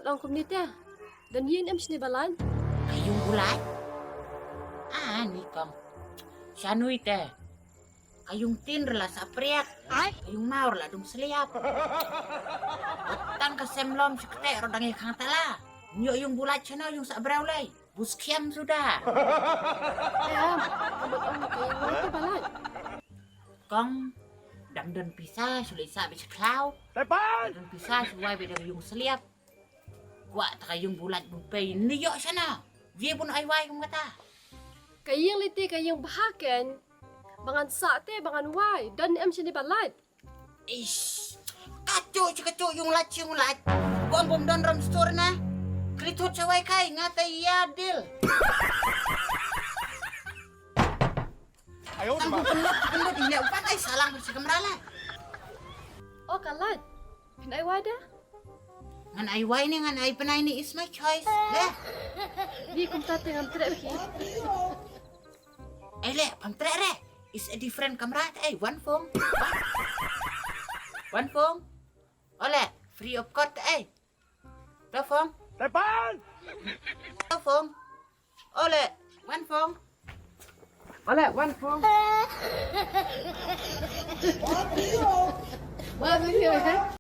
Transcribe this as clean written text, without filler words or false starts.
ang komunite. Dan yin em sini balan. Kayong bulat? Ni kang. Sianoy te. Kayong tinrela sa priyak. Kayong maur la dum seliap. Tan ka semlom sikte rodang ikang tala. Nyo yung bulat siya yung sa brawlay. Buskiam sudah. Am, abot ang kayong wala balan. Kang damdan pisah sulit sabi sa klaw. Damdan pisah suway bedang yung seliap. Wa ta kayong bulat bupay niyo siya na. Dia pun ayway kong kata. Kayong liti kayong bahaken. Bangan sate, bangan wai. Dan em sini balan. Ish, kacu yung lat. Bom don ram store na. Klitot sa way kay ngatay yadil. Ayaw Ang bukundot hindi upat ay salang sa kamrala. Oh kalat. Pinay wada. Ngan ay way ni ngan ay panay ni is my choice. Le, Di kumtate ng trek. le, pamtre re. Is a different kamrat. One phone. One phone. Ole, free of cost The phone. Tepan! The phone. Ole, one phone. Ole, one phone. Wah,